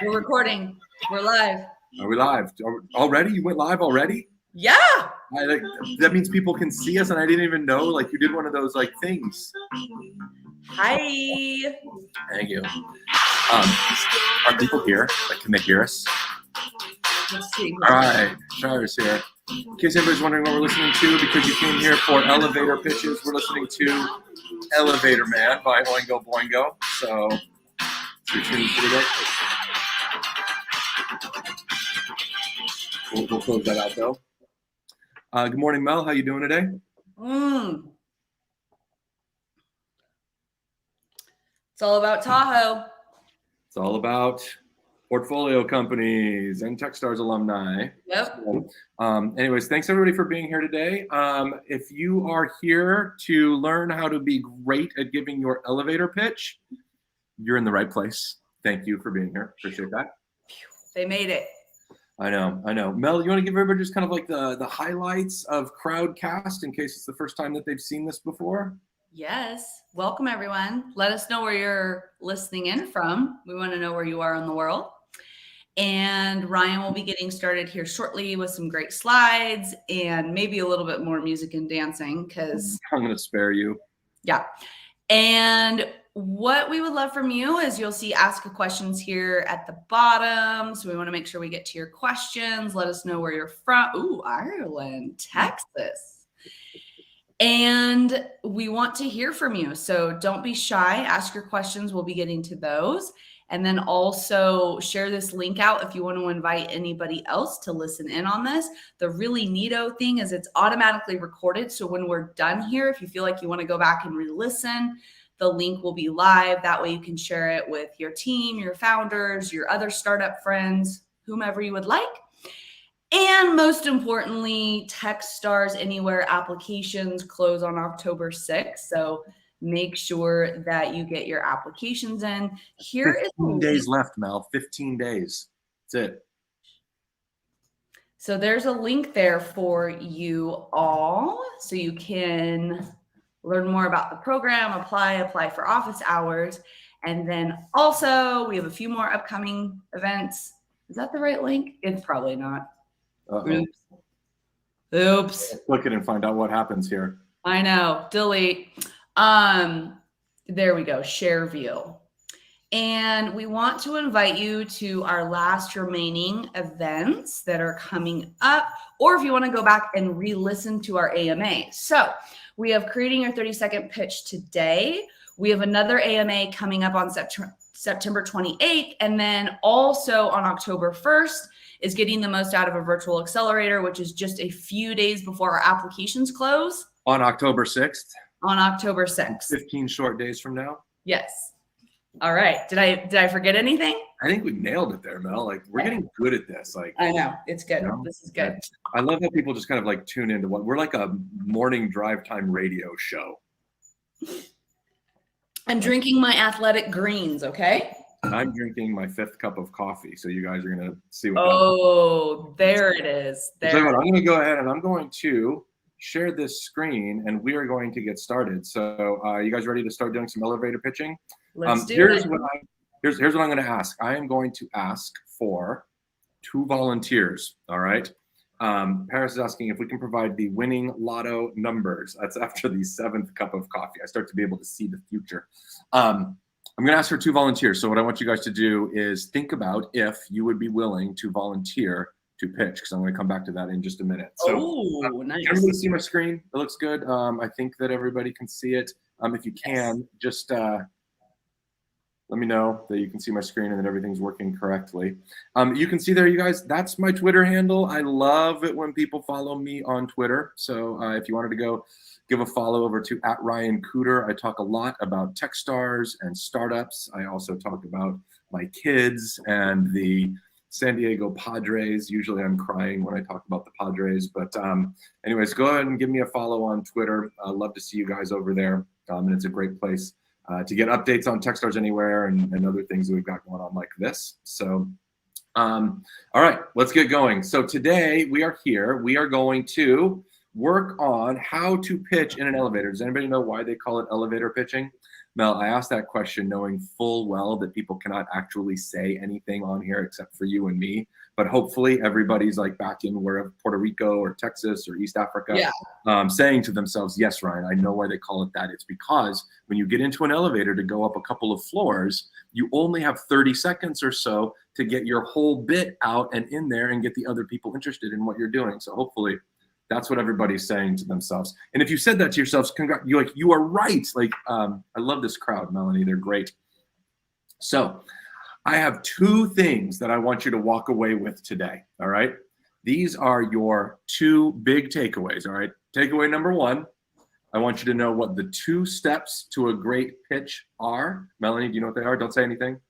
We're recording. We're live. Are we live already? You went live already? Yeah. That means people can see us, and I didn't even know. Like, you did one of those like things. Hi. Thank you. Are people here? Like, can they hear us? Let's see. All right, Shara's here. In case anybody's wondering what we're listening to, because you came here for elevator pitches, we're listening to Elevator Man by Oingo Boingo. So, stay tuned for today. We'll close that out, though. Good morning, Mel. How you doing today? It's all about Tahoe. It's all about portfolio companies and Techstars alumni. Yep. So, anyways, thanks everybody for being here today. If you are here to learn how to be great at giving your elevator pitch, you're in the right place. Thank you for being here. Appreciate that. They made it. I know. Mel, you want to give everybody just kind of like the highlights of Crowdcast in case it's the first time that they've seen this before? Yes. Welcome, everyone. Let us know where you're listening in from. We want to know where you are in the world. And Ryan will be getting started here shortly with some great slides and maybe a little bit more music and dancing because I'm going to spare you. Yeah. And what we would love from you is you'll see ask a questions here at the bottom. So we want to make sure we get to your questions. Let us know where you're from. Ooh, Ireland, Texas. And we want to hear from you. So don't be shy. Ask your questions. We'll be getting to those. And then also share this link out if you want to invite anybody else to listen in on this. The really neato thing is it's automatically recorded. So when we're done here, if you feel like you want to go back and re-listen, the link will be live. That way you can share it with your team, your founders, your other startup friends, whomever you would like. And most importantly, Techstars Anywhere applications close on October 6th. So make sure that you get your applications in. Here 15 days left, Mel. 15 days. That's it. So there's a link there for you all so you can learn more about the program, apply for office hours. And then also we have a few more upcoming events. Is that the right link? It's probably not. Oops. Click it and find out what happens here. I know. Delete. There we go. Share view. And we want to invite you to our last remaining events that are coming up, or if you want to go back and re-listen to our AMA. So we have creating your 30-second pitch today. We have another AMA coming up on September 28th. And then also on October 1st is getting the most out of a virtual accelerator, which is just a few days before our applications close. On October 6th? On October 6th. 15 short days from now? Yes. All right. Did I forget anything? I think we nailed it there, Mel. Like, we're getting good at this. Like, I know. It's good. You know? This is good. I love how people just kind of like tune into what we're like a morning drive time radio show. I'm drinking my athletic greens, okay? And I'm drinking my 5th cup of coffee. So you guys are going to see what happens. There it is. There. So I'm going to go ahead and I'm going to share this screen and we are going to get started. So you guys ready to start doing some elevator pitching? Let's do here's it. Here's what I'm going to ask. I am going to ask for 2 volunteers. All right. Paris is asking if we can provide the winning lotto numbers. That's after the 7th cup of coffee. I start to be able to see the future. I'm going to ask for 2 volunteers. So what I want you guys to do is think about if you would be willing to volunteer to pitch, because I'm going to come back to that in just a minute. So, nice. Can everybody see my screen? It looks good. I think that everybody can see it. If you can, just let me know that you can see my screen and that everything's working correctly. You can see there, you guys, that's my Twitter handle. I love it when people follow me on Twitter. So if you wanted to go give a follow over to @RyanCooter. I talk a lot about Techstars and startups. I also talk about my kids and the San Diego Padres. Usually I'm crying when I talk about the Padres. But anyways, go ahead and give me a follow on Twitter. I love to see you guys over there. And it's a great place to get updates on Techstars Anywhere and other things that we've got going on like this. So, all right, let's get going. So today we are here. We are going to work on how to pitch in an elevator. Does anybody know why they call it elevator pitching? Mel, I asked that question knowing full well that people cannot actually say anything on here except for you and me. But hopefully everybody's like back in wherever, Puerto Rico or Texas or East Africa, saying to themselves, yes, Ryan, I know why they call it that. It's because when you get into an elevator to go up a couple of floors, you only have 30 seconds or so to get your whole bit out and in there and get the other people interested in what you're doing. So hopefully that's what everybody's saying to themselves. And if you said that to yourselves, you are right. Like, I love this crowd, Melanie. They're great. So I have two things that I want you to walk away with today. All right. These are your two big takeaways. All right. Takeaway number one, I want you to know what the 2 steps to a great pitch are. Melanie, do you know what they are? Don't say anything.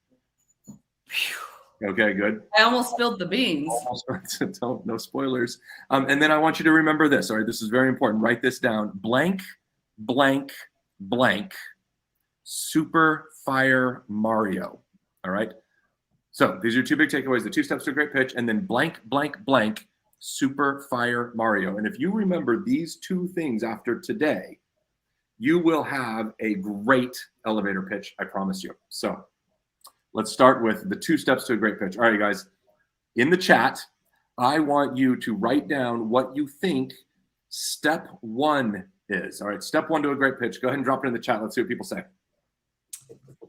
Okay, good. I almost spilled the beans. No spoilers. And then I want you to remember this. All right, this is very important. Write this down. Blank, blank, blank. Super Fire Mario. All right. So these are 2 big takeaways. The 2 steps to a great pitch, and then blank, blank, blank. Super Fire Mario. And if you remember these 2 things after today, you will have a great elevator pitch. I promise you. So let's start with the 2 steps to a great pitch. All right, guys, in the chat, I want you to write down what you think step 1 is. All right, step 1 to a great pitch. Go ahead and drop it in the chat. Let's see what people say.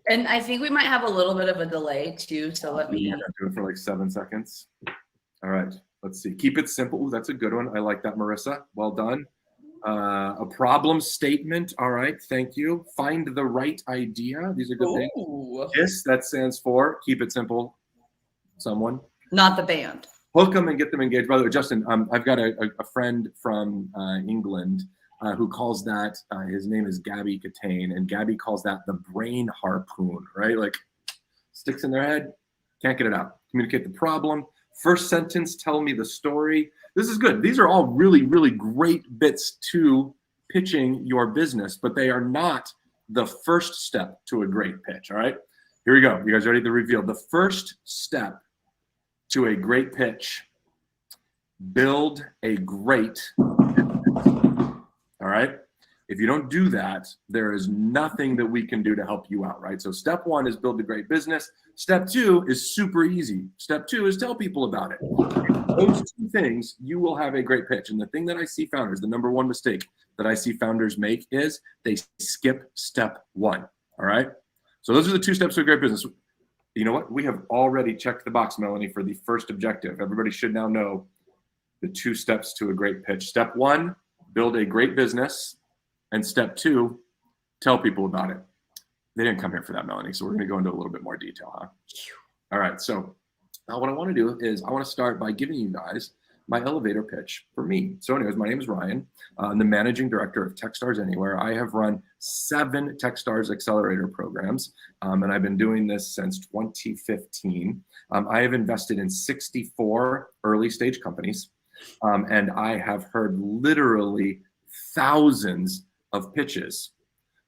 And I think we might have a little bit of a delay too. So let me do it for like 7 seconds. All right, let's see. Keep it simple. Ooh, that's a good one. I like that, Marissa. Well done. A problem statement. All right, thank you. Find the right idea. These are good things. KISS, that stands for keep it simple. Someone. Not the band. Hook them and get them engaged. By the way, Justin, I've got a friend from England who calls that, his name is Gabby Catane, and Gabby calls that the brain harpoon, right? Like sticks in their head, can't get it out. Communicate the problem. First sentence, tell me the story. This is good. These are all really, really great bits to pitching your business, but they are not the first step to a great pitch, all right? Here we go. You guys ready to reveal? The first step to a great pitch, build a great business, all right? If you don't do that, there is nothing that we can do to help you out, right? So step 1 is build a great business. Step 2 is super easy. Step 2 is tell people about it. Those 2 things, you will have a great pitch. And the thing that I see founders, the number 1 mistake that I see founders make is they skip step 1, all right? So those are the 2 steps to a great business. You know what? We have already checked the box, Melanie, for the first objective. Everybody should now know the 2 steps to a great pitch. Step 1, build a great business. And step 2, tell people about it. They didn't come here for that, Melanie, so we're going to go into a little bit more detail, huh? All right, so now what I want to do is I want to start by giving you guys my elevator pitch for me. So anyways, my name is Ryan. I'm the managing director of Techstars Anywhere. I have run 7 Techstars accelerator programs, and I've been doing this since 2015. I have invested in 64 early stage companies, and I have heard literally thousands of pitches.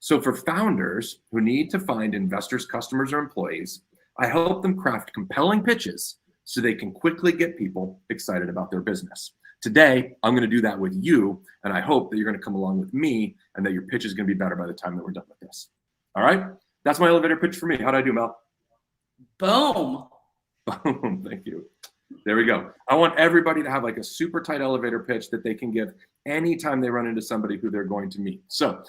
So for founders who need to find investors, customers, or employees, I help them craft compelling pitches so they can quickly get people excited about their business. Today, I'm going to do that with you, and I hope that you're going to come along with me and that your pitch is going to be better by the time that we're done with this. All right? That's my elevator pitch for me. How'd I do, Mel? Boom. Boom. Thank you. There we go. I want everybody to have like a super tight elevator pitch that they can give anytime they run into somebody who they're going to meet. So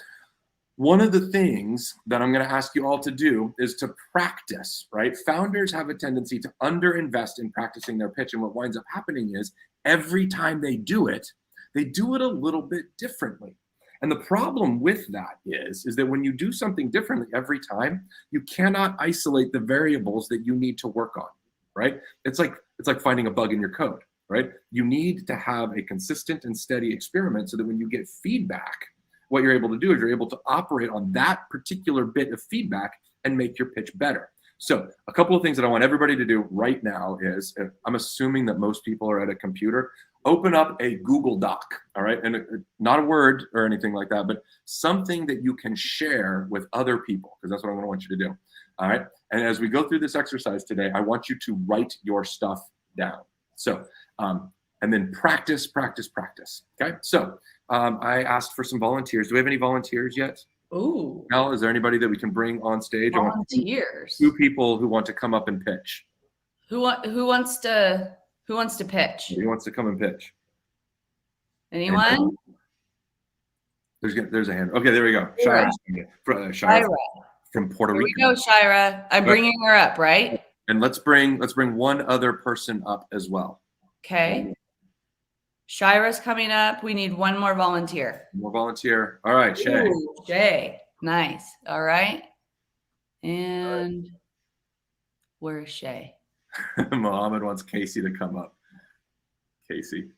one of the things that I'm going to ask you all to do is to practice, right? Founders have a tendency to underinvest in practicing their pitch. And what winds up happening is every time they do it a little bit differently. And the problem with that is that when you do something differently every time, you cannot isolate the variables that you need to work on, right? It's like finding a bug in your code, right? You need to have a consistent and steady experiment so that when you get feedback, what you're able to do is you're able to operate on that particular bit of feedback and make your pitch better. So a couple of things that I want everybody to do right now is, I'm assuming that most people are at a computer, open up a Google Doc, all right? And not a Word or anything like that, but something that you can share with other people, because that's what I'm gonna want you to do, all right? And as we go through this exercise today, I want you to write your stuff down. So, and then practice, okay? So I asked for some volunteers. Do we have any volunteers yet? Ooh. Mel, is there anybody that we can bring on stage? I want Volunteers. 2 people who want to come up and pitch. Who wants to pitch? Who wants to come and pitch? Anyone? There's a hand. Okay, there we go. Shira. Shira from Puerto Rico. Here we go, Shira. I'm bringing her up, right? And let's bring one other person up as well. Okay. Shira's coming up. We need one more volunteer. More volunteer. All right, Shay. Ooh, Shay. Nice. All right. And where's Shay? Mohammed wants Casey to come up. Casey.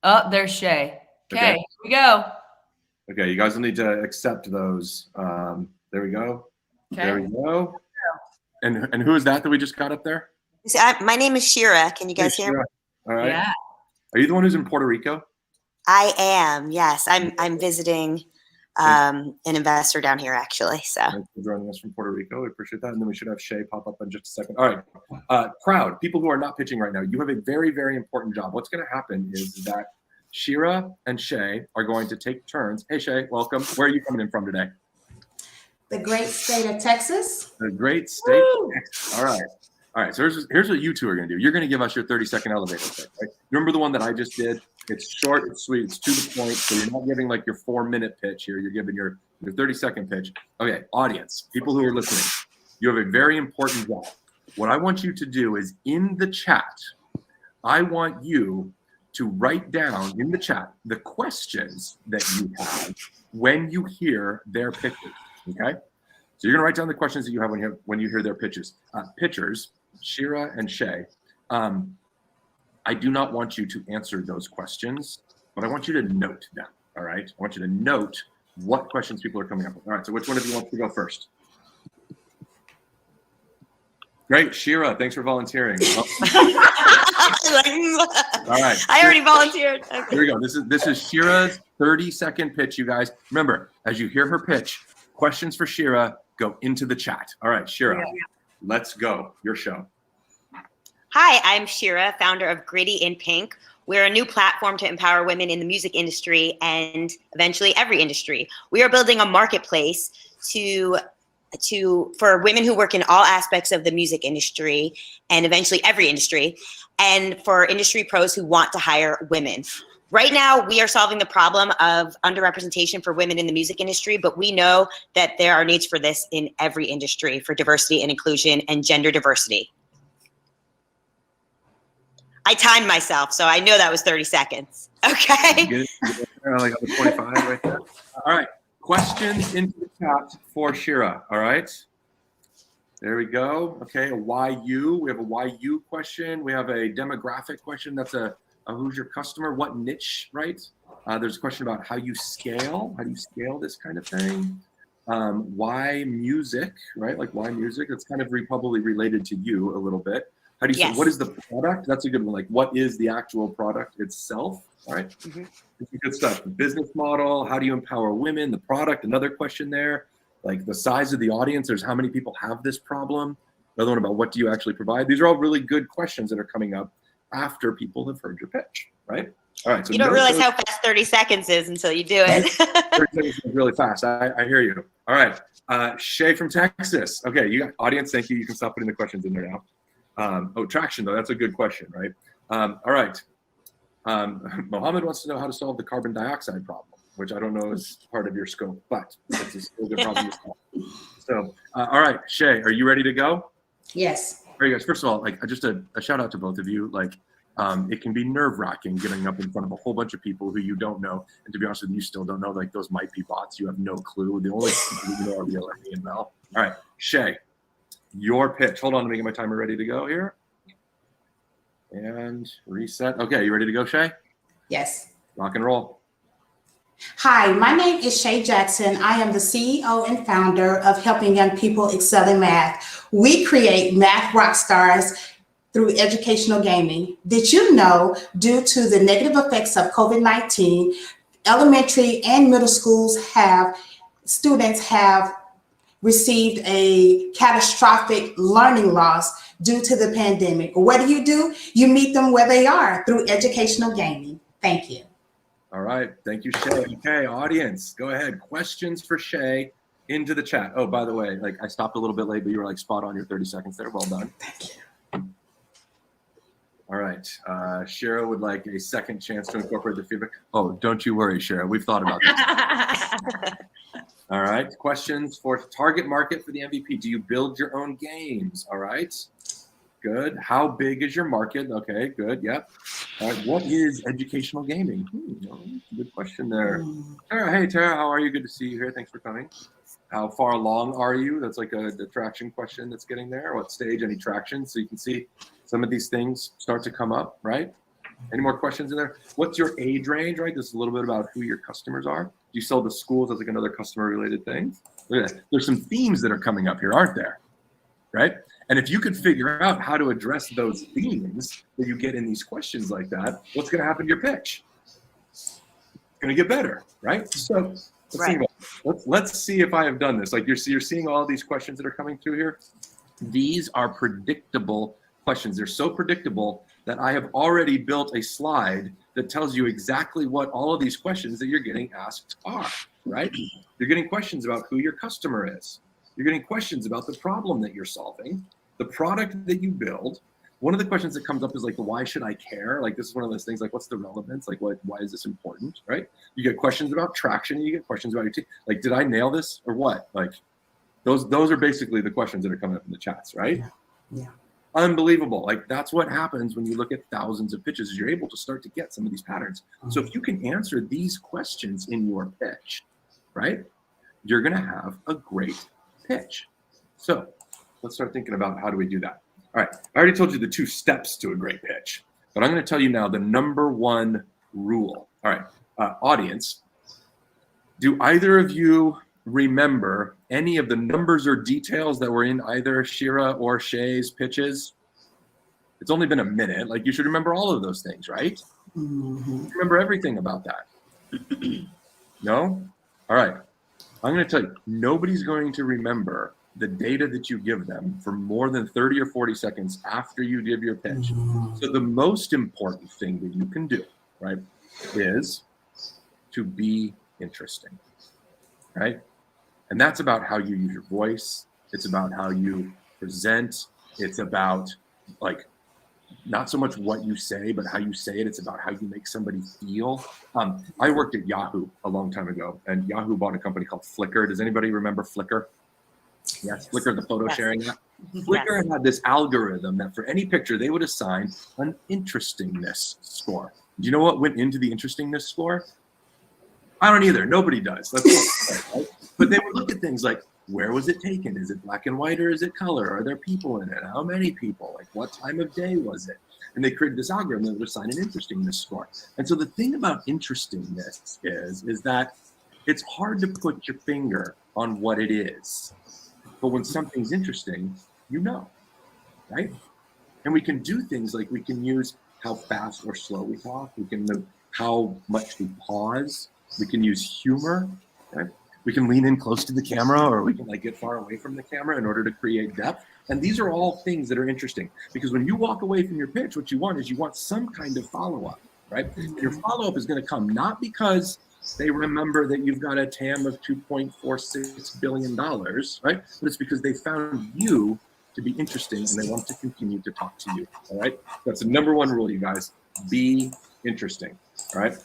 Oh, there's Shay. Okay, here we go. Okay, you guys will need to accept those. There we go. Okay. There we go. And who is that we just got up there? My name is Shira. Can you guys hear me? All right. Yeah. Are you the one who's in Puerto Rico? I am. Yes, I'm visiting an investor down here actually. So thanks for joining us from Puerto Rico. We appreciate that. And then we should have Shay pop up in just a second. All right. Crowd, people who are not pitching right now, you have a very, very important job. What's going to happen is that Shira and Shay are going to take turns. Hey, Shay, welcome. Where are you coming in from today? The great state of Texas. The great state of Texas. All right. All right, so here's what you two are going to do. You're going to give us your 30-second elevator pitch, right? Remember the one that I just did? It's short, it's sweet, it's to the point. So you're not giving like your 4-minute pitch here. You're giving your 30-second pitch. Okay, audience, people who are listening, you have a very important job. What I want you to do is in the chat, I want you to write down in the chat the questions that you have when you hear their pitches, okay? So you're going to write down the questions that you have when you hear their pitches. Pitchers, Shira and Shay, I do not want you to answer those questions, but I want you to note them, all right? I want you to note what questions people are coming up with. All right, so which one of you wants to go first? Great, Shira, thanks for volunteering. All right. I already volunteered. Okay. Here we go. This is Shira's 30-second pitch, you guys. Remember, as you hear her pitch, questions for Shira go into the chat. All right, Shira, let's go. Your show. Hi, I'm Shira, founder of Gritty in Pink. We're a new platform to empower women in the music industry and eventually every industry. We are building a marketplace for women who work in all aspects of the music industry and eventually every industry, and for industry pros who want to hire women. Right now, we are solving the problem of underrepresentation for women in the music industry, but we know that there are needs for this in every industry for diversity and inclusion and gender diversity. I timed myself, so I know that was 30 seconds. Okay. Like on the 25 right there. All right. Questions into the chat for Shira. All right. There we go. Okay. A why you. We have a why you question. We have a demographic question. That's a who's your customer? What niche, right? There's a question about how you scale. How do you scale this kind of thing? Why music, right? Like why music? That's kind of probably related to you a little bit. How do you say, what is the product? That's a good one. Like what is the actual product itself? All right. Mm-hmm. Good stuff. The business model. How do you empower women? The product. Another question there. Like the size of the audience. There's how many people have this problem. Another one about what do you actually provide? These are all really good questions that are coming up after people have heard your pitch, right? All right. So you don't realize how fast 30 seconds is until you do it. 30 seconds is really fast. I hear you. All right. Shay from Texas. Okay. You got audience. Thank you. You can stop putting the questions in there now. Traction though. That's a good question, right? All right. Mohammed wants to know how to solve the carbon dioxide problem, which I don't know is part of your scope, but it's a still good problem to solve. So, all right, Shay, are you ready to go? Yes. All right, guys. First of all, like just a shout out to both of you. Like, it can be nerve-wracking getting up in front of a whole bunch of people who you don't know, and to be honest with you, you still don't know. Like those might be bots. You have no clue. The only people you know are me and Mel. All right, Shay, your pitch. Hold on, let me get my timer ready to go here. And reset. Okay, you ready to go, Shay? Yes. Rock and roll. Hi, my name is Shay Jackson. I am the CEO and founder of Helping Young People Excel in Math. We create math rock stars through educational gaming. Did you know, due to the negative effects of COVID-19, elementary and middle students have received a catastrophic learning loss due to the pandemic. What do? You meet them where they are through educational gaming. Thank you. All right. Thank you, Shay. Okay, audience, go ahead. Questions for Shay into the chat. Oh, by the way, like I stopped a little bit late, but you were like spot on your 30 seconds there. Well done. Thank you. All right. Shira would like a second chance to incorporate the feedback. Oh, don't you worry, Shira. We've thought about this. All right. Questions for target market for the MVP. Do you build your own games? All right. Good. How big is your market? Okay, good. Yep. All right. What is educational gaming? Good question there. Tara, hey, Tara, how are you? Good to see you here. Thanks for coming. How far along are you? That's like the traction question that's getting there. What stage, any traction? So you can see some of these things start to come up, right? Any more questions in there? What's your age range, right? This is a little bit about who your customers are. Do you sell to schools? That's like another customer-related thing. Look at that. There's some themes that are coming up here, aren't there? Right? And if you could figure out how to address those themes that you get in these questions like that, what's going to happen to your pitch? It's going to get better, right? So let's see if I have done this. Like you're seeing all these questions that are coming through here. These are predictable questions. They're so predictable that I have already built a slide that tells you exactly what all of these questions that you're getting asked are, right? You're getting questions about who your customer is. You're getting questions about the problem that you're solving, the product that you build. One of the questions that comes up is like, why should I care? Like, this is one of those things, like, what's the relevance? Like, why is this important, right? You get questions about traction, and you get questions about your team. Like, did I nail this or what? Like, those are basically the questions that are coming up in the chats, right? Yeah. Unbelievable. Like, that's what happens when you look at thousands of pitches, is you're able to start to get some of these patterns. So if you can answer these questions in your pitch, right, you're going to have a great pitch. So let's start thinking about how do we do that. All right, I already told you the 2 steps to a great pitch, but I'm going to tell you now the number 1 rule. All right, audience, do either of you remember any of the numbers or details that were in either Shira or Shay's pitches? It's only been a minute. Like, you should remember all of those things, right? Remember everything about that. No? All right. I'm going to tell you, nobody's going to remember the data that you give them for more than 30 or 40 seconds after you give your pitch. So the most important thing that you can do, right, is to be interesting, right? And that's about how you use your voice. It's about how you present. It's about, like, not so much what you say, but how you say it. It's about how you make somebody feel. I worked at Yahoo a long time ago, and Yahoo bought a company called Flickr. Does anybody remember Flickr? Yes, Flickr, the photo sharing app. Flickr had this algorithm that for any picture, they would assign an interestingness score. Do you know what went into the interestingness score? I don't either. Nobody does. That's right? But they would look at things like, where was it taken? Is it black and white or is it color? Are there people in it? How many people? Like, what time of day was it? And they created this algorithm that would assign an interestingness score. And so the thing about interestingness is that it's hard to put your finger on what it is. But when something's interesting, you know, right? And we can do things like we can use how fast or slow we talk. We can know how much we pause. We can use humor, right? We can lean in close to the camera, or we can like get far away from the camera in order to create depth. And these are all things that are interesting, because when you walk away from your pitch, what you want is you want some kind of follow-up, right? And your follow-up is going to come not because they remember that you've got a TAM of $2.46 billion, right? But it's because they found you to be interesting and they want to continue to talk to you, all right? That's the number 1 rule, you guys. Be interesting, all right?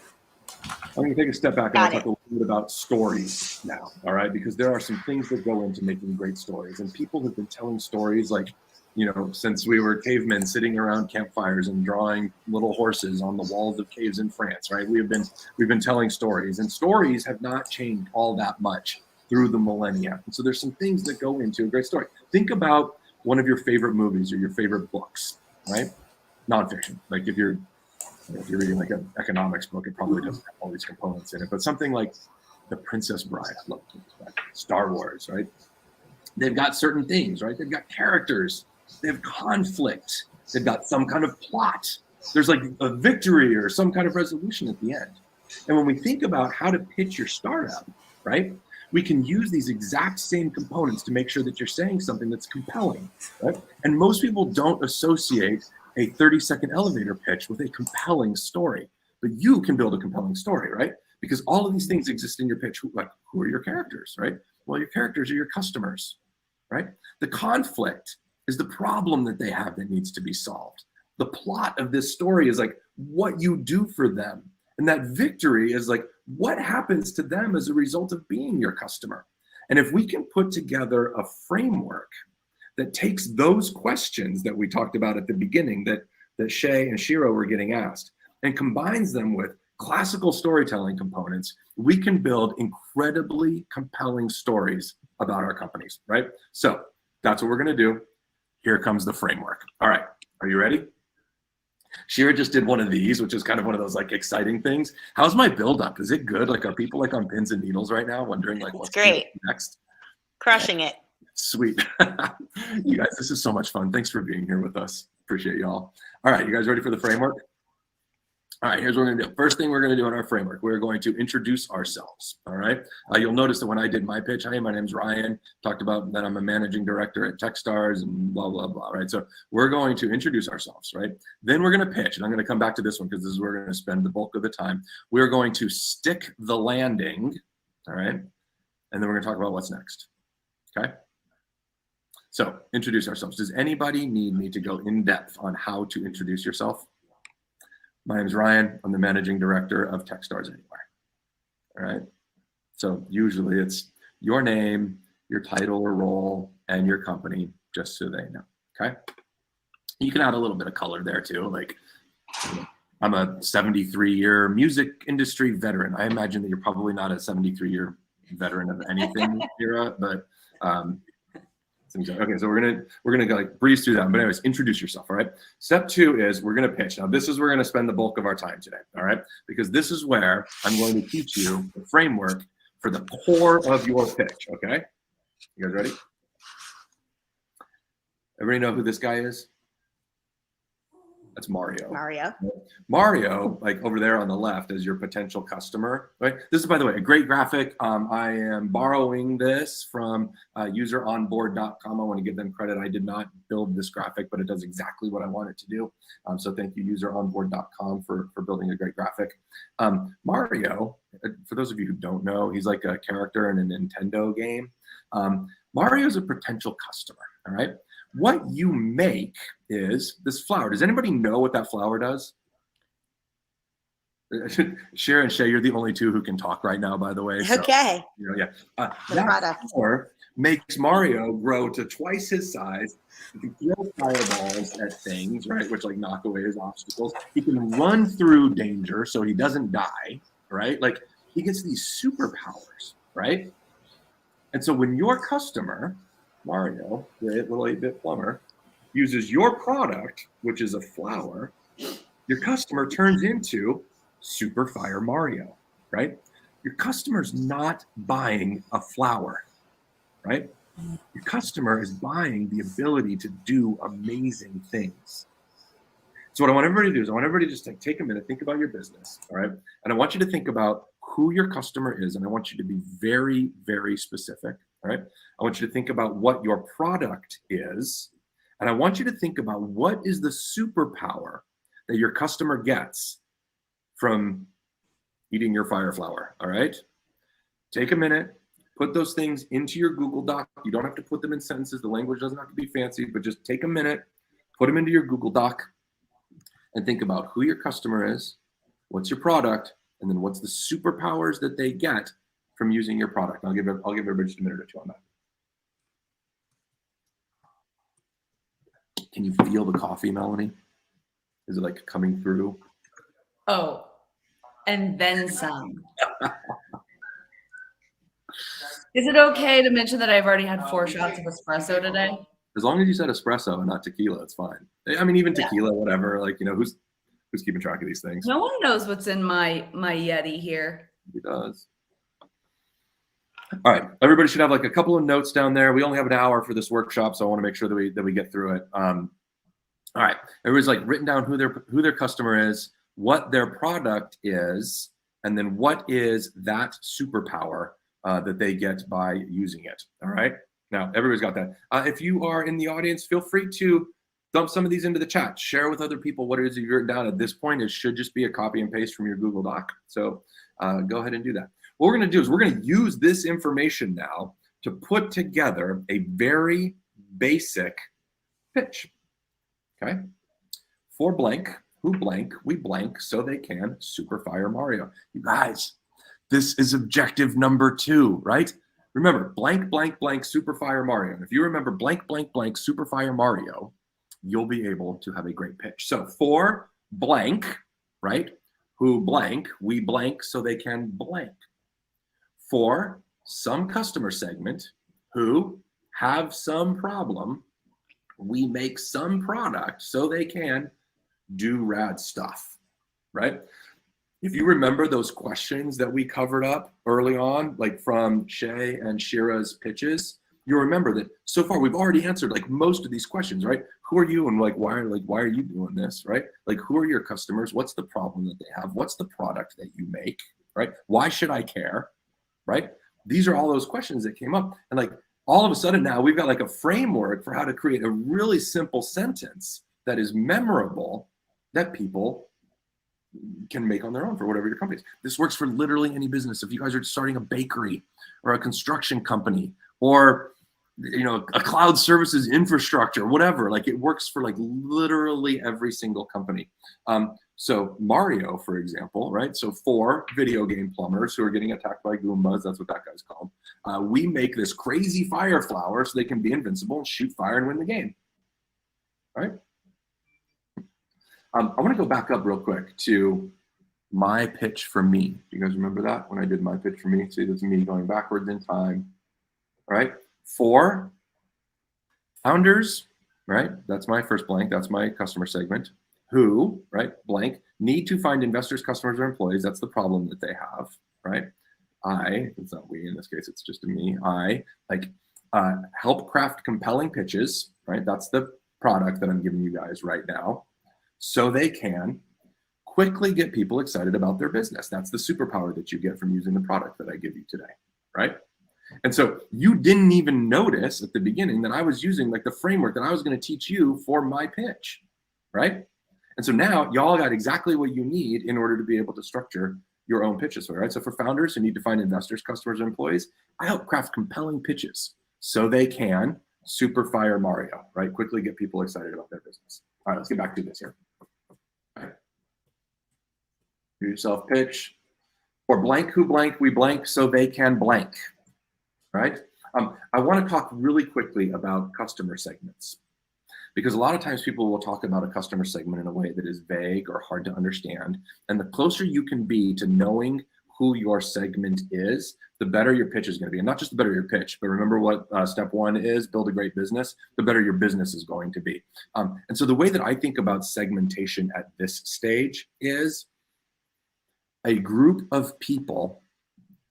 I'm going to take a step back and I'll talk a little bit about stories now, all right? Because there are some things that go into making great stories. And people have been telling stories like, you know, since we were cavemen sitting around campfires and drawing little horses on the walls of caves in France, right? We've been telling stories, and stories have not changed all that much through the millennia. And so there's some things that go into a great story. Think about one of your favorite movies or your favorite books, right? Nonfiction. Like if you're reading like an economics book, it probably doesn't have all these components in it. But something like The Princess Bride, I love Star Wars, right? They've got certain things, right? They've got characters. They have conflict. They've got some kind of plot. There's like a victory or some kind of resolution at the end. And when we think about how to pitch your startup, right, we can use these exact same components to make sure that you're saying something that's compelling, right? And most people don't associate a 30-second elevator pitch with a compelling story. but you can build a compelling story, right? Because all of these things exist in your pitch. Like, who are your characters, right? Well, your characters are your customers, right? The conflict is the problem that they have that needs to be solved. The plot of this story is like what you do for them. And that victory is like what happens to them as a result of being your customer. And if we can put together a framework that takes those questions that we talked about at the beginning that Shay and Shiro were getting asked and combines them with classical storytelling components, we can build incredibly compelling stories about our companies, right? So that's what we're going to do. Here comes the framework. All right, are you ready? Shira just did one of these, which is kind of one of those like exciting things. How's my build up? Is it good? Like, are people like on pins and needles right now wondering like what's great. Next? Crushing it. Sweet. You guys, this is so much fun. Thanks for being here with us. Appreciate y'all. All right, you guys ready for the framework? All right, here's what we're gonna do. First thing we're gonna do in our framework, we're going to introduce ourselves, all right? You'll notice that when I did my pitch, hi, my name's Ryan, talked about that I'm a managing director at Techstars and blah, blah, blah, right? So we're going to introduce ourselves, right? Then we're gonna pitch, and I'm gonna come back to this one because this is where we're gonna spend the bulk of the time. We're going to stick the landing, all right? And then we're gonna talk about what's next, okay? So introduce ourselves. Does anybody need me to go in depth on how to introduce yourself? My name's Ryan. I'm the managing director of Techstars Anywhere. All right. So usually it's your name, your title or role, and your company, just so they know. Okay. You can add a little bit of color there too. Like, I'm a 73-year music industry veteran. I imagine that you're probably not a 73-year veteran of anything, Kira, but okay, so we're gonna go like breeze through that. But anyways, introduce yourself. All right. Step 2 is we're gonna pitch. Now this is where we're gonna spend the bulk of our time today. All right, because this is where I'm going to teach you the framework for the core of your pitch. Okay, you guys ready? Everybody know who this guy is? That's Mario. Mario, like over there on the left, is your potential customer, right? This is, by the way, a great graphic. I am borrowing this from useronboard.com. I want to give them credit. I did not build this graphic, but it does exactly what I want it to do. So thank you, useronboard.com, for building a great graphic. Mario, for those of you who don't know, he's like a character in a Nintendo game. Mario is a potential customer, all right? What you make is this flower. Does anybody know what that flower does? Shira and Shay, you're the only two who can talk right now, by the way. So, Okay. you know, yeah. That flower makes Mario grow to twice his size. He can throw fireballs at things, right, which like knock away his obstacles. He can run through danger so he doesn't die, right? Like he gets these superpowers, right? And so when your customer, Mario, the little 8-bit plumber, uses your product, which is a flower, your customer turns into Super Fire Mario, right? Your customer's not buying a flower, right? Your customer is buying the ability to do amazing things. So what I want everybody to do is I want everybody to just take a minute, think about your business, all right? And I want you to think about who your customer is, and I want you to be very, very specific, all right? I want you to think about what your product is, and I want you to think about what is the superpower that your customer gets from eating your fire flower, all right? Take a minute, put those things into your Google Doc. You don't have to put them in sentences. The language doesn't have to be fancy, but just take a minute, put them into your Google Doc, and think about who your customer is, what's your product, and then what's the superpowers that they get from using your product. I'll give everybody just a minute or two on that. Can you feel the coffee, Melanie? Is it like coming through? Oh, and then some. Is it okay to mention that I've already had 4 shots of espresso today? As long as you said espresso and not tequila, it's fine. I mean, even tequila, whatever. Like, you know, who's keeping track of these things? No one knows what's in my Yeti here. He does. All right, everybody should have like a couple of notes down there. We only have an hour for this workshop, so I want to make sure that we get through it. All right, everybody's like written down who their customer is, what their product is, and then what is that superpower that they get by using it. All right, now everybody's got that. If you are in the audience, feel free to dump some of these into the chat. Share with other people what it is you've written down. At this point, it should just be a copy and paste from your Google Doc. So go ahead and do that. What we're going to do is we're going to use this information now to put together a very basic pitch. Okay? For blank, who blank, we blank, so they can super fire Mario. You guys, this is objective number 2, right? Remember, blank, blank, blank, super fire Mario. And if you remember blank, blank, blank, super fire Mario, you'll be able to have a great pitch. So for blank, right? Who blank, we blank, so they can blank. For some customer segment who have some problem, we make some product so they can do rad stuff, right? If you remember those questions that we covered up early on, like from Shay and Shira's pitches, you'll remember that so far we've already answered like most of these questions, right? Who are you and like why are you doing this, right? Like who are your customers? What's the problem that they have? What's the product that you make, right? Why should I care, right? These are all those questions that came up, and like all of a sudden now we've got like a framework for how to create a really simple sentence that is memorable that people can make on their own for whatever your company is. This works for literally any business. If you guys are starting a bakery or a construction company or a cloud services infrastructure, whatever, like it works for like literally every single company. So Mario, for example, right? So for video game plumbers who are getting attacked by Goombas, that's what that guy's called. We make this crazy fire flower so they can be invincible and shoot fire and win the game, right? I want to go back up real quick to my pitch for me. Do you guys remember that when I did my pitch for me? See, this is me going backwards in time, right? For founders, right? That's my first blank. That's my customer segment. Who, right? Blank, need to find investors, customers, or employees. That's the problem that they have, right? It's not we in this case, it's just a me. I help craft compelling pitches, right? That's the product that I'm giving you guys right now, so they can quickly get people excited about their business. That's the superpower that you get from using the product that I give you today, right? And so you didn't even notice at the beginning that I was using like the framework that I was going to teach you for my pitch, right? And so now y'all got exactly what you need in order to be able to structure your own pitches, right? So for founders who need to find investors, customers, or employees, I help craft compelling pitches so they can super fire Mario, right? Quickly get people excited about their business. All right, let's get back to this here. All right. Do yourself pitch. For blank, who blank, we blank, so they can blank, right? I want to talk really quickly about customer segments, because a lot of times people will talk about a customer segment in a way that is vague or hard to understand. And the closer you can be to knowing who your segment is, the better your pitch is going to be. And not just the better your pitch, but remember what step 1 is, build a great business, the better your business is going to be. And so the way that I think about segmentation at this stage is a group of people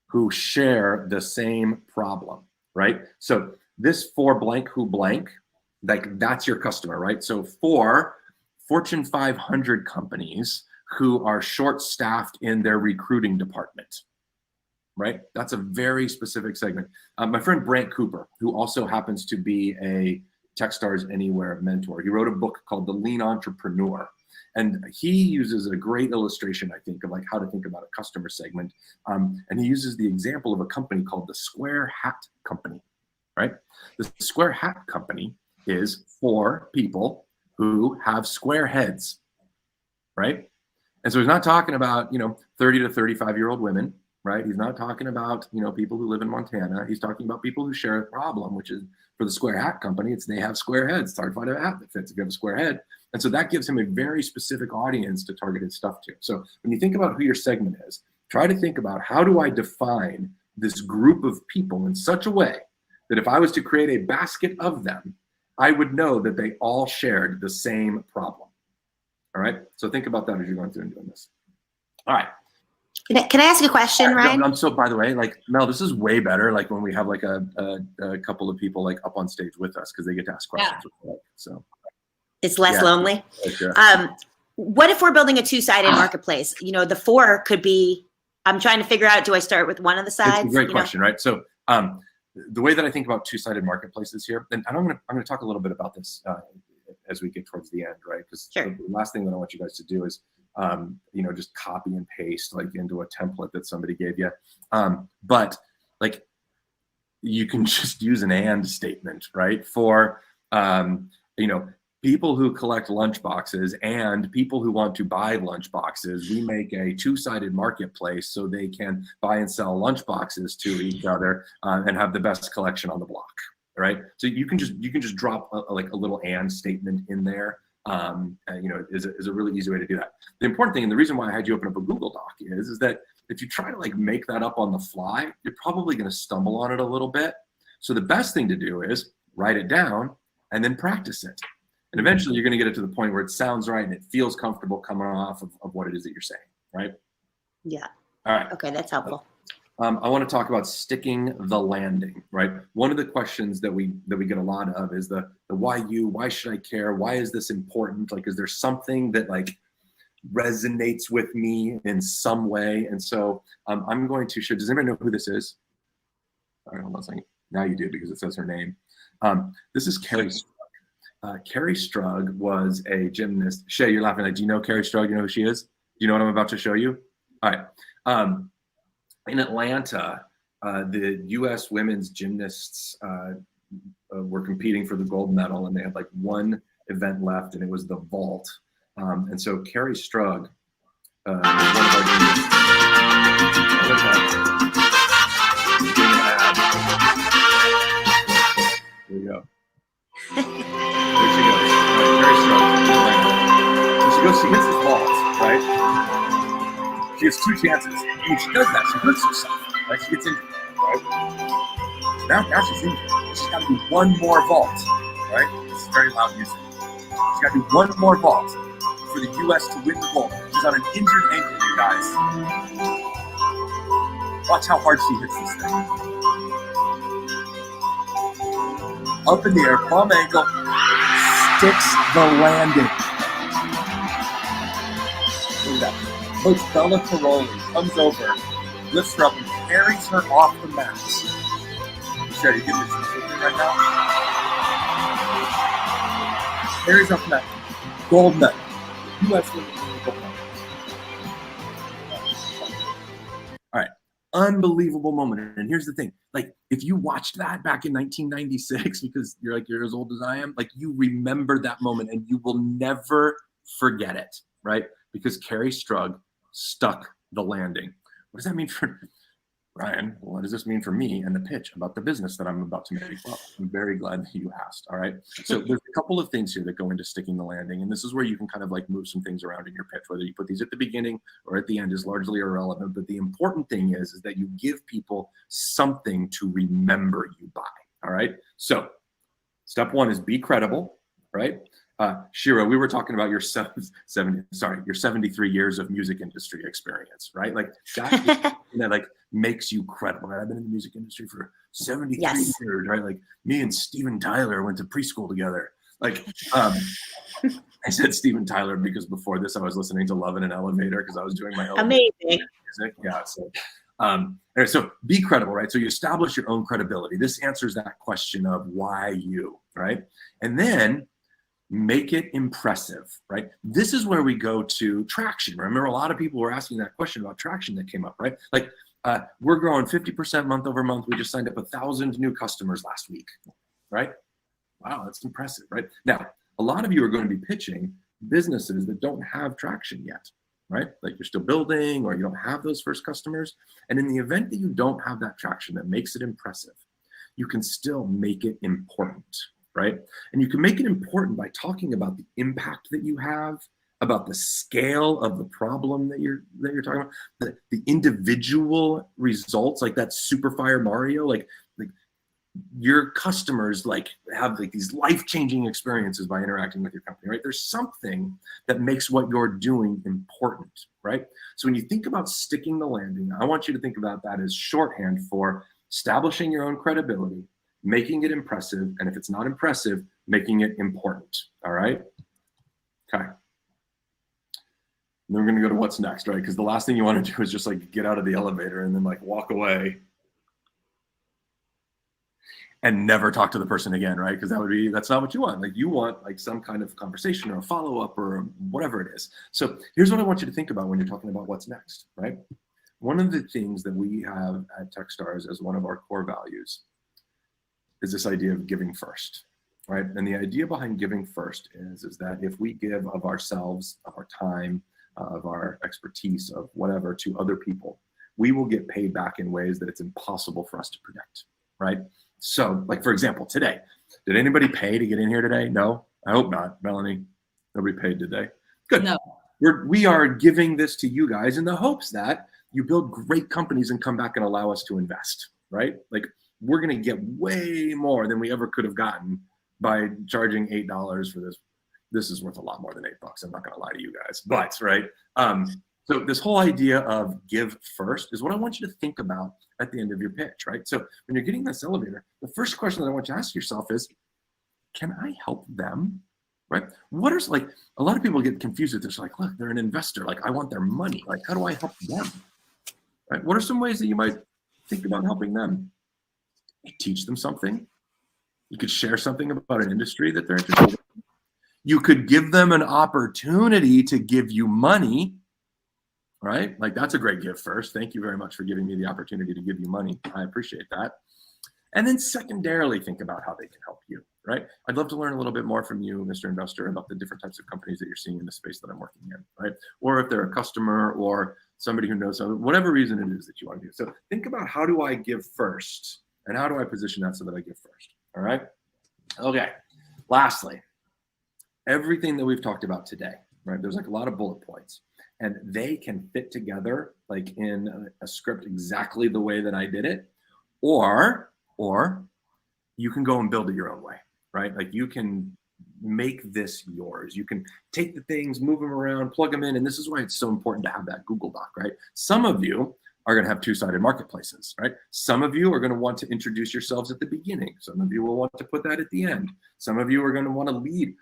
who share the same problem, right? So this for blank, who blank, like that's your customer, right? So for Fortune 500 companies who are short-staffed in their recruiting department, right? That's a very specific segment. My friend Brant Cooper, who also happens to be a Techstars Anywhere mentor, he wrote a book called The Lean Entrepreneur. And he uses a great illustration, I think, of like how to think about a customer segment. And he uses the example of a company called the Square Hat Company, right? The Square Hat Company is for people who have square heads, right? And so he's not talking about, 30 to 35-year-old women, right? He's not talking about, people who live in Montana. He's talking about people who share a problem, which is for the Square Hat Company, they have square heads. It's hard to find a hat that fits if you have a square head. And so that gives him a very specific audience to target his stuff to. So when you think about who your segment is, try to think about, how do I define this group of people in such a way that if I was to create a basket of them, I would know that they all shared the same problem. All right. So think about that as you're going through and doing this. All right. Can I ask a question, Ryan? I'm so, by the way, like Mel, this is way better. Like when we have like a couple of people like up on stage with us, because they get to ask questions. Yeah. So it's less lonely. Sure. What if we're building a two-sided marketplace? The for could be, I'm trying to figure out, do I start with one of the sides? It's a great question, right? So the way that I think about two-sided marketplaces here, and I'm going to talk a little bit about this as we get towards the end, right? Because Sure. the last thing that I want you guys to do is, just copy and paste like into a template that somebody gave you. But like, you can just use an and statement, right? For, people who collect lunch boxes and people who want to buy lunch boxes. We make a two-sided marketplace so they can buy and sell lunch boxes to each other and have the best collection on the block, right? So you can just drop a little and statement in there. Is a really easy way to do that. The important thing, and the reason why I had you open up a Google Doc is that if you try to like make that up on the fly, you're probably going to stumble on it a little bit. So the best thing to do is write it down and then practice it. And eventually you're going to get it to the point where it sounds right and it feels comfortable coming off of what it is that you're saying, right? Yeah. All right. Okay, that's helpful. I want to talk about sticking the landing, right? One of the questions that we get a lot of is the why you, why should I care? Why is this important? Like, is there something that like resonates with me in some way? And so I'm going to show, does anybody know who this is? All right, hold on a second. Now you do because it says her name. This is Carrie Strug. Carrie Strug was a gymnast. Shay, you're laughing like, do you know Carrie Strug? You know who she is? Do you know what I'm about to show you? All right. In Atlanta, the U.S. women's gymnasts were competing for the gold medal, and they had like one event left, and it was the vault. And so Carrie Strug was one of our gymnasts. There you go. There she goes. Carrie Strug. So she goes, she hits this vault, right? She has two chances. And when she does that, she hurts herself. Right? She gets injured. Right? Now she's injured. She's got to do one more vault. Right? This is very loud music. She's got to do one more vault for the U.S. to win the gold. She's on an injured ankle, you guys. Watch how hard she hits this thing. Up in the air, palm ankle, sticks the landing. Look at that. Coach Bella Caroli comes over, lifts her up, and carries her off the mat. Sherry, you give me some something right now? Carries off the mat. Gold medal. U.S. women's gold medal. All right. Unbelievable moment. And here's the thing. Like, if you watched that back in 1996, because you're as old as I am, like, you remember that moment and you will never forget it, right? Because Carrie Strug stuck the landing. What does that mean for Ryan? What does this mean for me and the pitch about the business that I'm about to make? Well, I'm very glad that you asked. All right. So there's a couple of things here that go into sticking the landing. And this is where you can kind of like move some things around in your pitch. Whether you put these at the beginning or at the end is largely irrelevant. But the important thing is that you give people something to remember you by. All right. So step one is be credible, right? Shira, we were talking about your 73 years of music industry experience, right? Like that like makes you credible. Right? I've been in the music industry for 73 years, right? Like me and Steven Tyler went to preschool together. Like I said Steven Tyler because before this I was listening to Love in an Elevator because I was doing my own music. Yeah. So be credible, right? So you establish your own credibility. This answers that question of why you, right? And then make it impressive, right? This is where we go to traction. Remember, a lot of people were asking that question about traction that came up, right? Like, we're growing 50% month over month. We just signed up 1,000 new customers last week, right? Wow, that's impressive, right? Now, a lot of you are going to be pitching businesses that don't have traction yet, right? Like you're still building or you don't have those first customers. And in the event that you don't have that traction that makes it impressive, you can still make it important, right? And you can make it important by talking about the impact that you have, about the scale of the problem that you're talking about, the individual results, like that Super Fire Mario, like your customers like have like these life-changing experiences by interacting with your company, right? There's something that makes what you're doing important, right? So when you think about sticking the landing, I want you to think about that as shorthand for establishing your own credibility, making it impressive, and if it's not impressive, making it important, all right? Okay. And then we're gonna go to what's next, right? Because the last thing you wanna do is just like get out of the elevator and then like walk away. and never talk to the person again, right? Because that's not what you want. Like you want like some kind of conversation or a follow-up or whatever it is. So here's what I want you to think about when you're talking about what's next, right? One of the things that we have at Techstars as one of our core values is this idea of giving first, right? And the idea behind giving first is that if we give of ourselves, of our time, of our expertise, of whatever to other people, we will get paid back in ways that it's impossible for us to predict, right? So, like for example, today, did anybody pay to get in here today? No, I hope not. Melanie, nobody paid, did they? Good. No. We are giving this to you guys in the hopes that you build great companies and come back and allow us to invest, right? Like we're going to get way more than we ever could have gotten by charging $8 for this. This is worth a lot more than $8. I'm not going to lie to you guys, but right. So this whole idea of give first is what I want you to think about at the end of your pitch, right? So when you're getting this elevator, the first question that I want you to ask yourself is, can I help them? Right? What is like, a lot of people get confused with this. Like, look, they're an investor. Like I want their money. Like, how do I help them? Right? What are some ways that you might think about helping them? You teach them something. You could share something about an industry that they're interested in. You could give them an opportunity to give you money, right? Like that's a great give first. Thank you very much for giving me the opportunity to give you money. I appreciate that. And then secondarily, think about how they can help you, right? I'd love to learn a little bit more from you, Mr. Investor, about the different types of companies that you're seeing in the space that I'm working in, right? Or if they're a customer or somebody who knows something, whatever reason it is that you want to do. So think about how do I give first and how do I position that so that I give first, all right? Okay, lastly, everything that we've talked about today, right? There's like a lot of bullet points and they can fit together like in a script exactly the way that I did it, or you can go and build it your own way, right? Like you can make this yours. You can take the things, move them around, plug them in. And this is why it's so important to have that Google Doc, right? Some of you are going to have two-sided marketplaces, right? Some of you are going to want to introduce yourselves at the beginning. Some of you will want to put that at the end. Some of you are going to want to lead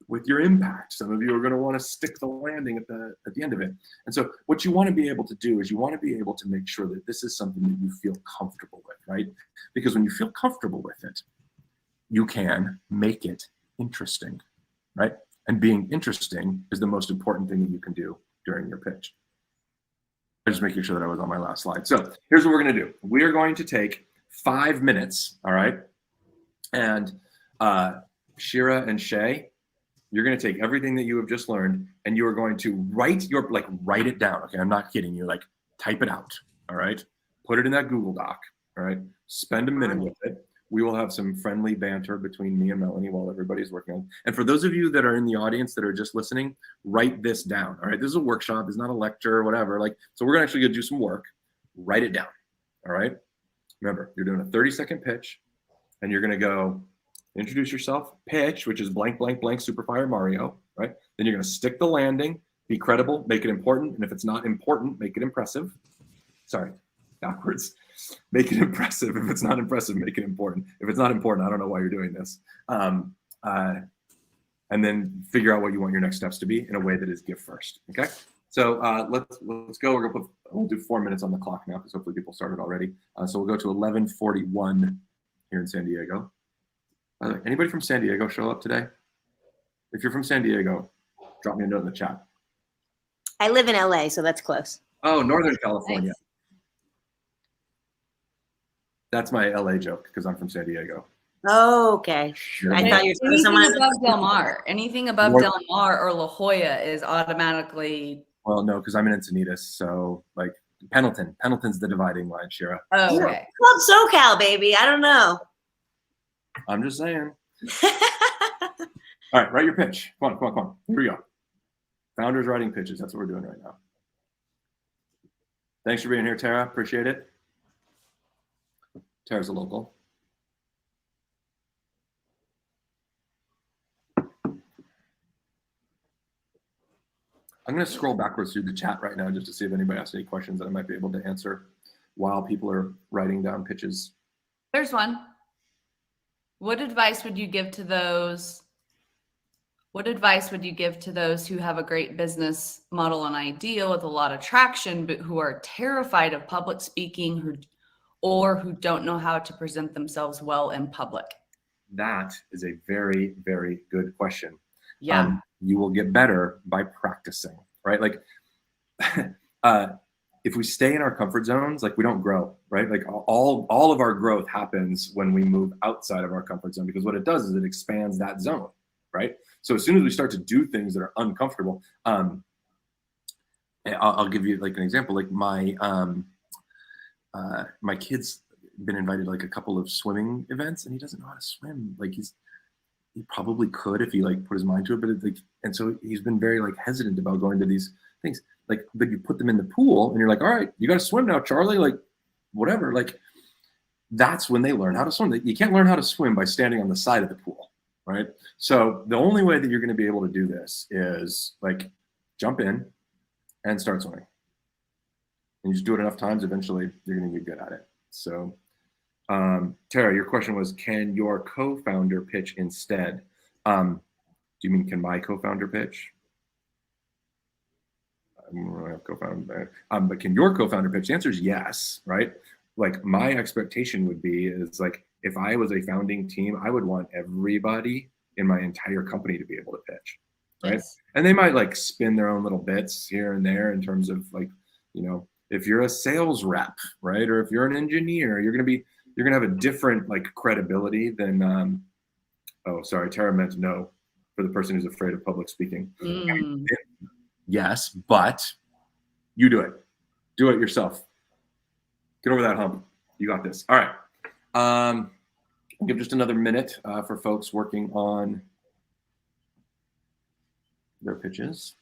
with your impact. Some of you are going to want to stick the landing at the end of it. And so what you want to be able to do is you want to be able to make sure that this is something that you feel comfortable with, right? Because when you feel comfortable with it, you can make it interesting, right? And being interesting is the most important thing that you can do during your pitch. I'm just making sure that I was on my last slide. So here's what we're going to do. We are going to take 5 minutes, all right? And Shira and Shay, you're going to take everything that you have just learned and you are going to write it down. Okay, I'm not kidding you. Like type it out, all right? Put it in that Google Doc, all right? Spend a minute with it. We will have some friendly banter between me and Melanie while everybody's working on it. And for those of you that are in the audience that are just listening, write this down, all right? This is a workshop. It's not a lecture or whatever. Like, so we're actually going to do some work. Write it down, all right? Remember, you're doing a 30-second pitch and you're going to go introduce yourself, pitch, which is blank, blank, blank, Superfire Mario, right? Then you're going to stick the landing, be credible, make it important. And if it's not important, make it impressive. Sorry, backwards. Make it impressive. If it's not impressive, make it important. If it's not important, I don't know why you're doing this. And then figure out what you want your next steps to be in a way that is give first. Okay. So let's go. We'll do 4 minutes on the clock now because hopefully people started already. So we'll go to 11:41 here in San Diego. Anybody from San Diego show up today? If you're from San Diego, drop me a note in the chat. I live in LA, so that's close. Oh, Northern California. Nice. That's my LA joke because I'm from San Diego. Oh, okay. Yeah. I thought you were Anything someone. above Del Mar. Anything above Del Mar or La Jolla is automatically. Well, no, because I'm in Encinitas, so like Pendleton. Pendleton's the dividing line, Shira. Oh, okay. Club SoCal, baby. I don't know. I'm just saying. All right, write your pitch. Come on. Here we go. Founders writing pitches. That's what we're doing right now. Thanks for being here, Tara. Appreciate it. Tara's a local. I'm going to scroll backwards through the chat right now just to see if anybody has any questions that I might be able to answer while people are writing down pitches. There's one. What advice would you give to those? What advice would you give to those who have a great business model and idea with a lot of traction, but who are terrified of public speaking, or who don't know how to present themselves well in public? That is a very, very good question. Yeah. You will get better by practicing, right? Like, if we stay in our comfort zones, like we don't grow, right? Like all of our growth happens when we move outside of our comfort zone, because what it does is it expands that zone, right? So as soon as we start to do things that are uncomfortable, I'll give you like an example. Like my kid's been invited to like a couple of swimming events, and he doesn't know how to swim. Like he probably could if he like put his mind to it, but it's like, and so he's been very like hesitant about going to these things. Like, but you put them in the pool and you're like, all right, you got to swim now, Charlie, like whatever. Like that's when they learn how to swim. You can't learn how to swim by standing on the side of the pool, right? So the only way that you're going to be able to do this is like jump in and start swimming. And you just do it enough times, eventually you're going to get good at it. So Tara, your question was, can your co-founder pitch instead? Do you mean, can my co-founder pitch? I don't have co-founder, but can your co-founder pitch? The answer is yes, right? Like my expectation would be is like, if I was a founding team, I would want everybody in my entire company to be able to pitch, right? Yes. And they might like spin their own little bits here and there in terms of like, you know, if you're a sales rep, right? Or if you're an engineer, you're going to have a different like credibility than, oh, sorry, Tara meant no for the person who's afraid of public speaking. Yes, but you do it. Do it yourself. Get over that hump. You got this. All right. I'll give just another minute for folks working on their pitches.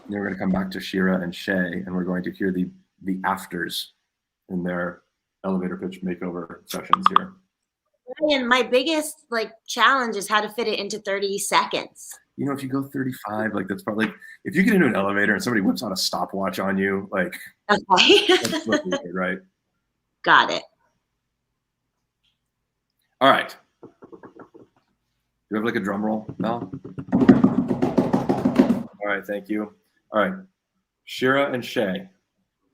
And then we're going to come back to Shira and Shay, and we're going to hear the afters in their elevator pitch makeover sessions here. And my biggest like challenge is how to fit it into 30 seconds. You know, if you go 35, like that's probably like, if you get into an elevator and somebody whips out a stopwatch on you, like, okay. that's what you did, right? Got it. All right. Do you have like a drum roll, Mel? All right, thank you. All right, Shira and Shay,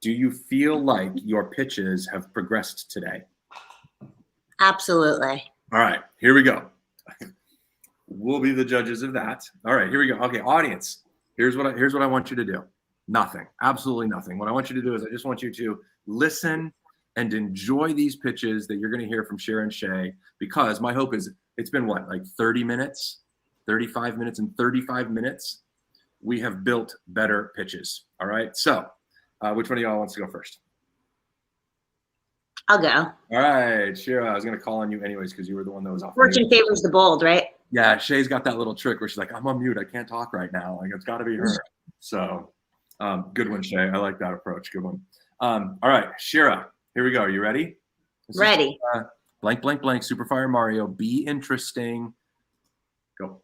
do you feel like your pitches have progressed today? Absolutely. All right, here we go. We'll be the judges of that. All right, here we go. Okay, audience, here's what I want you to do. Nothing, absolutely nothing. What I want you to do is I just want you to listen and enjoy these pitches that you're going to hear from Shira and Shay, because my hope is it's been what, like 30 minutes, 35 minutes, and 35 minutes. We have built better pitches. All right, so which one of y'all wants to go first? I'll go. All right, Shira, I was going to call on you anyways because you were the one that was off. Fortune favors the bold, right? Yeah, Shay's got that little trick where she's like, I'm on mute. I can't talk right now. Like, it's got to be her. So good one, Shay. I like that approach. Good one. All right, Shira, here we go. Are you ready? Ready. Blank, blank, blank, Super Fire Mario. Be interesting. Go.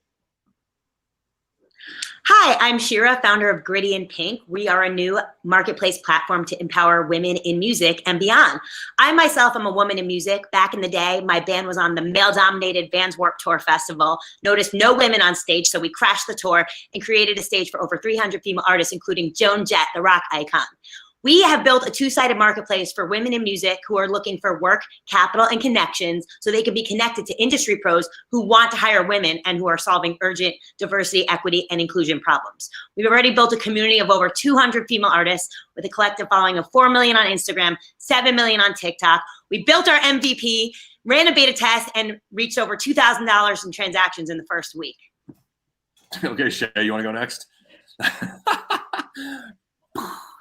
Hi, I'm Shira, founder of Gritty and Pink. We are a new marketplace platform to empower women in music and beyond. I myself am a woman in music. Back in the day, my band was on the male-dominated Vans Warped Tour Festival. Noticed no women on stage, so we crashed the tour and created a stage for over 300 female artists, including Joan Jett, the rock icon. We have built a two-sided marketplace for women in music who are looking for work, capital, and connections so they can be connected to industry pros who want to hire women and who are solving urgent diversity, equity, and inclusion problems. We've already built a community of over 200 female artists with a collective following of 4 million on Instagram, 7 million on TikTok. We built our MVP, ran a beta test, and reached over $2,000 in transactions in the first week. Okay, Shay, you want to go next?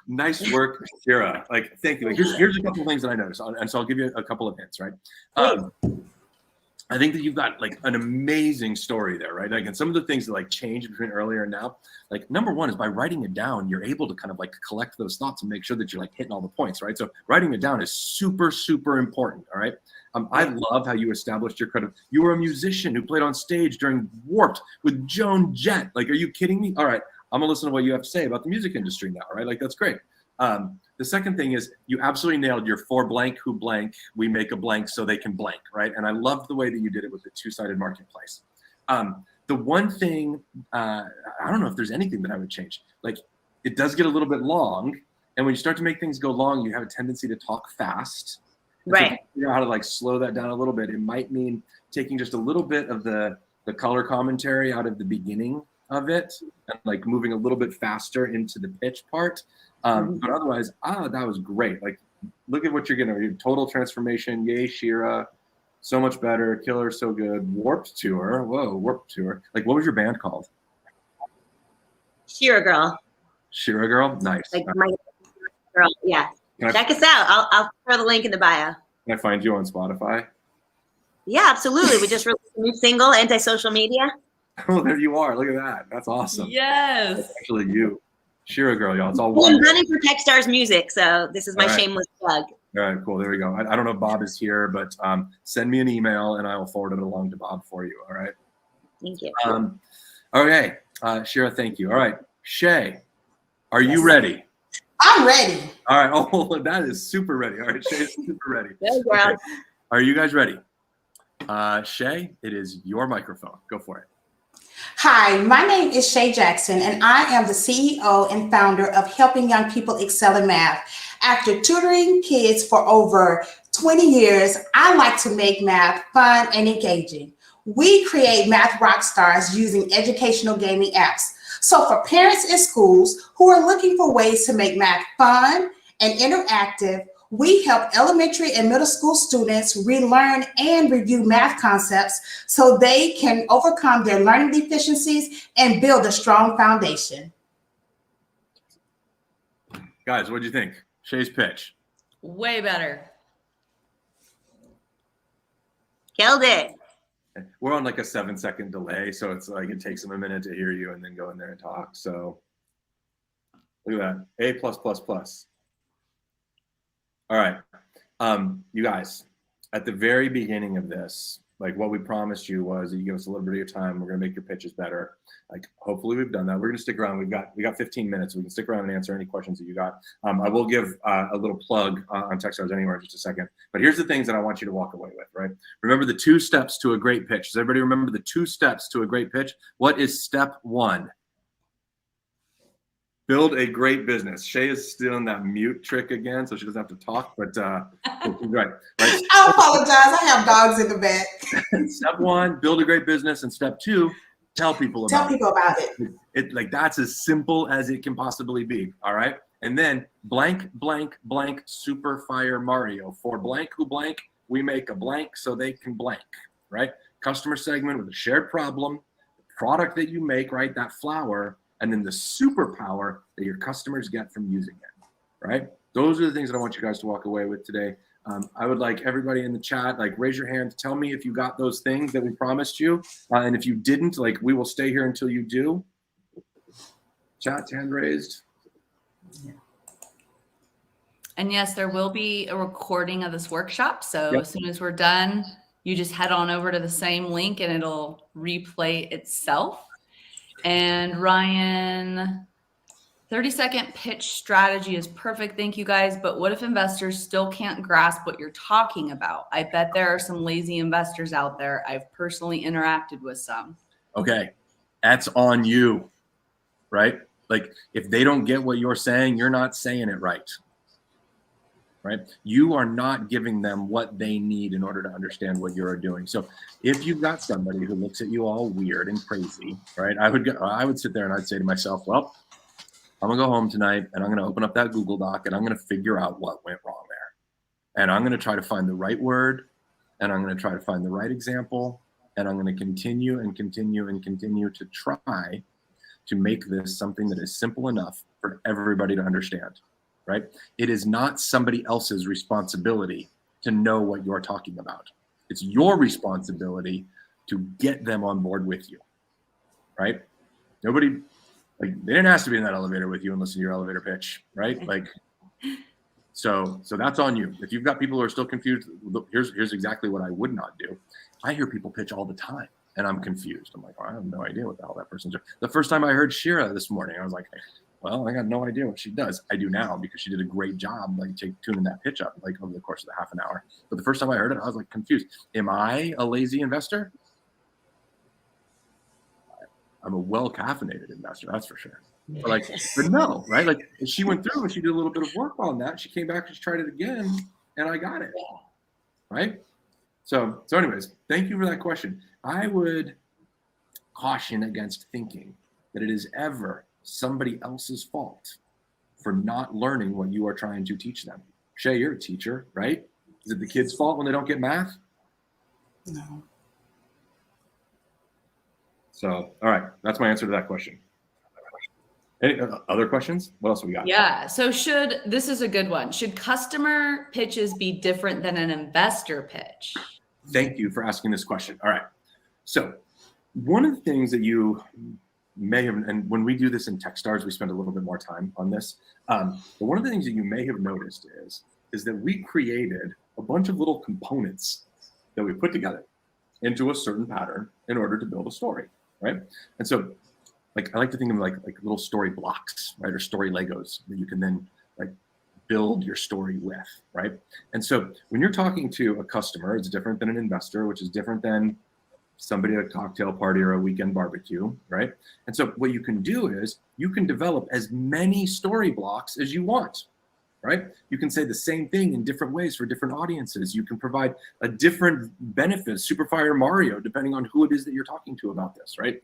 Nice work, Shira. Like, thank you. Like, here's a couple of things that I noticed, and so I'll give you a couple of hints, right? I think that you've got like an amazing story there, right? Like, and some of the things that like changed between earlier and now, like number one is by writing it down, you're able to kind of like collect those thoughts and make sure that you're like hitting all the points, right? So writing it down is super, super important, all right? I love how you established your credit. You were a musician who played on stage during Warped with Joan Jett. Like, are you kidding me? All right. I'm gonna listen to what you have to say about the music industry now, right? Like, that's great. The second thing is you absolutely nailed your for blank who blank, we make a blank so they can blank, right? And I loved the way that you did it with the two-sided marketplace. The one thing, I don't know if there's anything that I would change. Like, it does get a little bit long, and when you start to make things go long, you have a tendency to talk fast. And so Right. figure out how to like slow that down a little bit. It might mean taking just a little bit of the color commentary out of the beginning of it and like moving a little bit faster into the pitch part. But otherwise, that was great. Like, look at what you're getting. Your total transformation. Yay, Shira. So much better. Killer, so good. Warped Tour. Whoa, Warped Tour. Like, what was your band called? Shira Girl. Shira Girl? Nice. Like my girl. Yeah. Can I, Check us out. I'll throw the link in the bio. can I find you on Spotify? Yeah, absolutely. We just released a new single, Anti-Social Media. Oh, there you are. Look at that. That's awesome. Yes. That's actually you. Shira Girl, y'all. It's all Well, I'm one. running for Techstars Music, so this is my All right. shameless plug. All right, cool. There we go. I don't know if Bob is here, but send me an email and I will forward it along to Bob for you. All right. Thank you. Okay. Shira, thank you. All right. Shay, are you ready? I'm ready. All right. Oh, that is super ready. All right. Shay is super ready. Good girl. Okay. Are you guys ready? Shay, it is your microphone. Go for it. Hi, my name is Shay Jackson, and I am the CEO and founder of Helping Young People Excel in Math. After tutoring kids for over 20 years, I like to make math fun and engaging. We create math rock stars using educational gaming apps. So for parents and schools who are looking for ways to make math fun and interactive, we help elementary and middle school students relearn and review math concepts so they can overcome their learning deficiencies and build a strong foundation. Guys, what do you think? Shay's pitch. Way better. Killed it. We're on like a 7-second delay, so it's like it takes them a minute to hear you and then go in there and talk. So look at that. A+++. All right. You guys, at the very beginning of this, like what we promised you was that you give us a little bit of your time. We're going to make your pitches better. Like, hopefully we've done that. We're going to stick around. We got 15 minutes. We can stick around and answer any questions that you got. I will give a little plug on Techstars Anywhere in just a second. But here's the things that I want you to walk away with, right? Remember the 2 steps to a great pitch. Does everybody remember the 2 steps to a great pitch? What is step 1? Build a great business. Shay is still in that mute trick again, so she doesn't have to talk, but right. I apologize. I have dogs in the back. Step 1, build a great business, and step 2, tell people about it. It like that's as simple as it can possibly be. All right. And then blank, blank, blank, super fire Mario. For blank who blank, we make a blank so they can blank, right? Customer segment with a shared problem, the product that you make, right? That flower, and then the superpower that your customers get from using it, right? Those are the things that I want you guys to walk away with today. I would like everybody in the chat, like raise your hand, tell me if you got those things that we promised you. And if you didn't, like we will stay here until you do. Chat, hand raised. And yes, there will be a recording of this workshop. So Yep. as soon as we're done, you just head on over to the same link and it'll replay itself. And Ryan, 30-second pitch strategy is perfect. Thank you guys. But what if investors still can't grasp what you're talking about? I bet there are some lazy investors out there. I've personally interacted with some. Okay, that's on you, right? Like if they don't get what you're saying, you're not saying it right. Right? You are not giving them what they need in order to understand what you're doing. So if you've got somebody who looks at you all weird and crazy, right? I would sit there and I'd say to myself, well, I'm gonna go home tonight and I'm gonna open up that Google Doc and I'm gonna figure out what went wrong there. And I'm gonna try to find the right word and I'm gonna try to find the right example and I'm gonna continue and continue and continue to try to make this something that is simple enough for everybody to understand. Right? It is not somebody else's responsibility to know what you're talking about. It's your responsibility to get them on board with you. Right? Nobody, like, they didn't ask to be in that elevator with you and listen to your elevator pitch, right? Like, so that's on you. If you've got people who are still confused, look, here's exactly what I would not do. I hear people pitch all the time and I'm confused. I'm like, oh, I have no idea what the hell that person's doing. The first time I heard Shira this morning, I was like, well, I got no idea what she does. I do now because she did a great job, like tuning that pitch up, like over the course of the half an hour. But the first time I heard it, I was like confused. Am I a lazy investor? I'm a well-caffeinated investor, that's for sure. But no, right? She went through and she did a little bit of work on that. She came back and she tried it again, and I got it. right? So anyways, thank you for that question. I would caution against thinking that it is ever somebody else's fault for not learning what you are trying to teach them. Shay, you're a teacher, right? Is it the kids' fault when they don't get math? No. So, all right, that's my answer to that question. Any other questions? What else we got? Yeah. So this is a good one. Should customer pitches be different than an investor pitch? Thank you for asking this question. All right. So one of the things that you may have, and when we do this in Techstars, we spend a little bit more time on this. But one of the things that you may have noticed is that we created a bunch of little components that we put together into a certain pattern in order to build a story, right? And so, like, I like to think of like little story blocks, right, or story Legos that you can then like build your story with, right? And so when you're talking to a customer, it's different than an investor, which is different than somebody at a cocktail party or a weekend barbecue, right? And so what you can do is you can develop as many story blocks as you want, right? You can say the same thing in different ways for different audiences. You can provide a different benefit, Super Fire Mario, depending on who it is that you're talking to about this, right?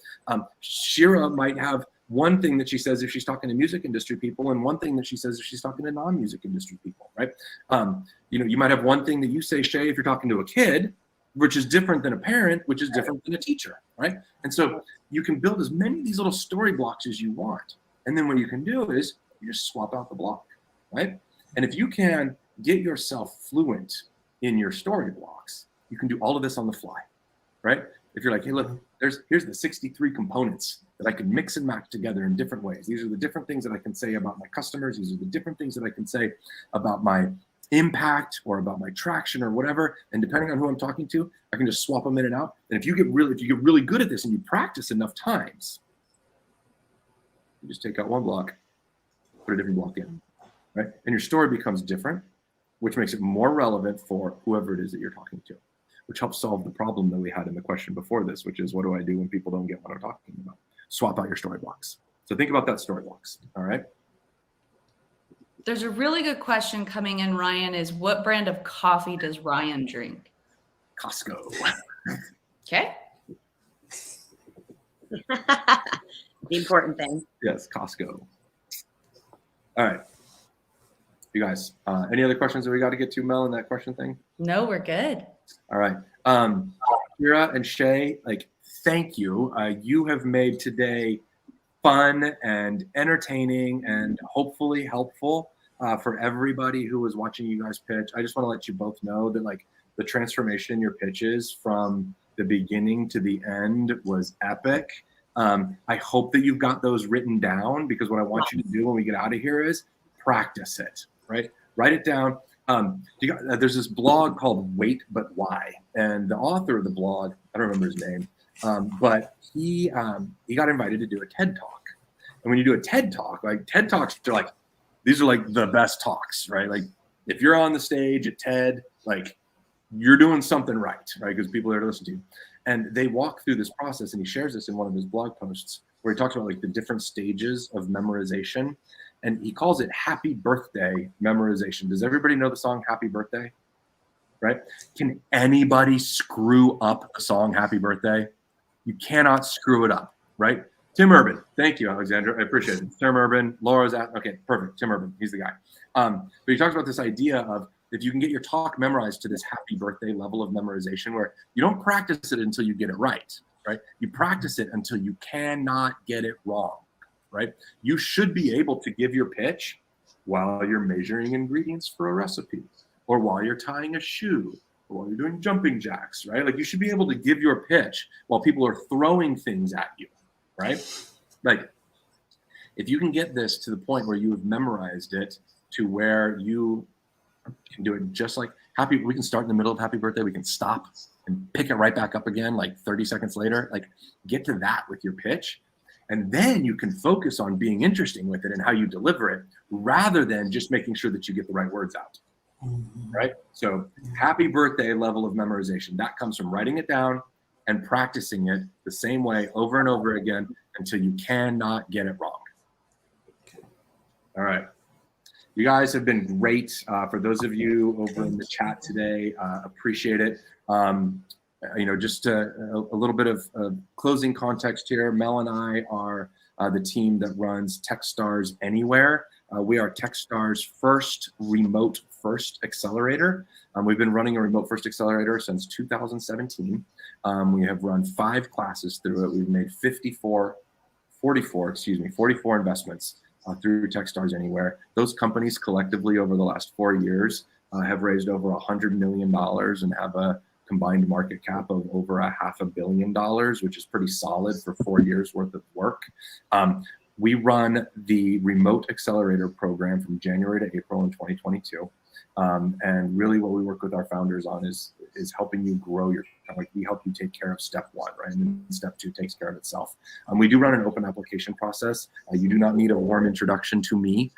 Shira might have one thing that she says if she's talking to music industry people, and one thing that she says if she's talking to non-music industry people, right? You might have one thing that you say, Shay, if you're talking to a kid, which is different than a parent, which is different than a teacher, right? And so you can build as many of these little story blocks as you want. And then what you can do is you just swap out the block, right? And if you can get yourself fluent in your story blocks, you can do all of this on the fly, right? If you're like, hey, look, here's the 63 components that I can mix and match together in different ways. These are the different things that I can say about my customers. These are the different things that I can say about my impact or about my traction or whatever. And depending on who I'm talking to, I can just swap them in and out. And if you get really good at this and you practice enough times, you just take out one block, put a different block in, right? And your story becomes different, which makes it more relevant for whoever it is that you're talking to, which helps solve the problem that we had in the question before this, which is what do I do when people don't get what I'm talking about? Swap out your story blocks. So think about that story blocks, all right? There's a really good question coming in, Ryan, is what brand of coffee does Ryan drink? Costco. Okay. The important thing. Yes, Costco. All right. You guys, any other questions that we got to get to, Mel, in that question thing? No, we're good. All right. Kira and Shay, like, thank you. You have made today fun and entertaining and hopefully helpful for everybody who was watching you guys pitch. I just want to let you both know that like the transformation in your pitches from the beginning to the end was epic. I hope that you've got those written down, because what I want you to do when we get out of here is practice it, right? Write it down. There's this blog called Wait But Why, and the author of the blog, I don't remember his name, but he got invited to do a TED Talk. And when you do a TED Talk, like TED Talks are like, these are like the best talks, right? Like if you're on the stage at TED, like you're doing something right? Because people are there to listen to you. And they walk through this process, and he shares this in one of his blog posts where he talks about like the different stages of memorization. And he calls it happy birthday memorization. Does everybody know the song Happy Birthday? Right? Can anybody screw up the song Happy Birthday? You cannot screw it up, right? Tim Urban. Thank you, Alexandra. I appreciate it. Tim Urban, Laura's at, okay, perfect. Tim Urban, he's the guy. But he talks about this idea of if you can get your talk memorized to this happy birthday level of memorization where you don't practice it until you get it right? You practice it until you cannot get it wrong, right? You should be able to give your pitch while you're measuring ingredients for a recipe, or while you're tying a shoe, or while you're doing jumping jacks, right? Like you should be able to give your pitch while people are throwing things at you, right? Like if you can get this to the point where you have memorized it to where you can do it just like we can start in the middle of happy birthday, we can stop and pick it right back up again like 30 seconds later, like get to that with your pitch. And then you can focus on being interesting with it and how you deliver it rather than just making sure that you get the right words out, right? So happy birthday level of memorization, that comes from writing it down and practicing it the same way over and over again until you cannot get it wrong. All right. You guys have been great. For those of you over in the chat today, appreciate it. Just a little bit of closing context here. Mel and I are the team that runs Techstars Anywhere. We are Techstars' first remote first accelerator. We've been running a remote first accelerator since 2017. We have run 5 classes through it. We've made 44 investments through Techstars Anywhere. Those companies collectively over the last 4 years have raised over $100 million and have a combined market cap of over $500 million, which is pretty solid for 4 years worth of work. We run the remote accelerator program from January to April in 2022. And really what we work with our founders on is helping you grow your, like we help you take care of step 1, right? And then step 2 takes care of itself. We do run an open application process. You do not need a warm introduction to me.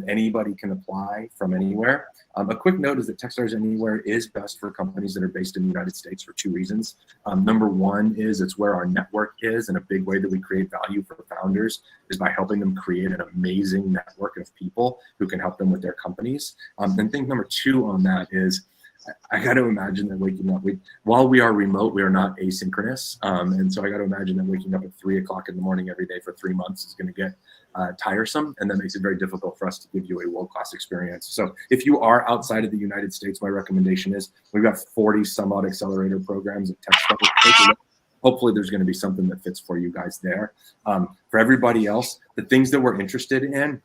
Anybody can apply from anywhere. A quick note is that Techstars Anywhere is best for companies that are based in the United States for 2 reasons. Number 1 is it's where our network is, and a big way that we create value for founders is by helping them create an amazing network of people who can help them with their companies. And thing number 2 on that is I got to imagine that waking up, while we are remote, we are not asynchronous. And so I got to imagine that waking up at 3 o'clock in the morning every day for 3 months is going to get tiresome. And that makes it very difficult for us to give you a world-class experience. So if you are outside of the United States, my recommendation is we've got 40 some odd accelerator programs at Techstars. Hopefully there's going to be something that fits for you guys there. For everybody else, the things that we're interested in,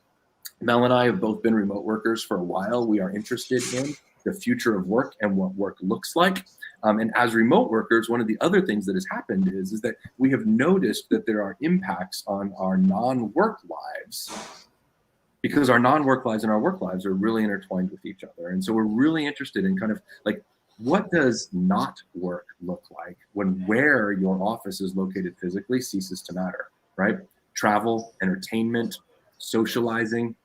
Mel and I have both been remote workers for a while. We are interested in the future of work and what work looks like. And as remote workers, one of the other things that has happened is that we have noticed that there are impacts on our non-work lives because our non-work lives and our work lives are really intertwined with each other. And so we're really interested in kind of like, what does not work look like when where your office is located physically ceases to matter, right? Travel, entertainment, socializing,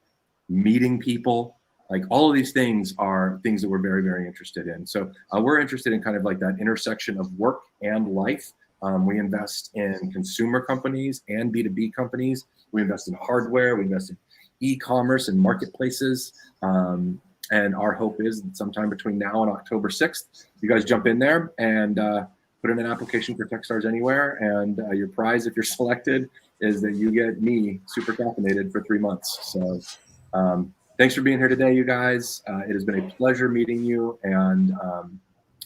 meeting people, like all of these things are things that we're very, very interested in. So we're interested in kind of like that intersection of work and life. We invest in consumer companies and B2B companies. We invest in hardware. We invest in e-commerce and marketplaces. And our hope is that sometime between now and October 6th, you guys jump in there and put in an application for Techstars Anywhere. And your prize, if you're selected, is that you get me super caffeinated for 3 months. So thanks for being here today, you guys. It has been a pleasure meeting you. And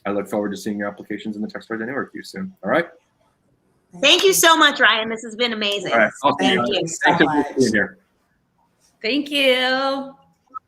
I look forward to seeing your applications in the Techstars Anywhere queue soon. All right. Thank you so much, Ryan. This has been amazing. All right. Thank you so Thanks for much. being here. Thank you.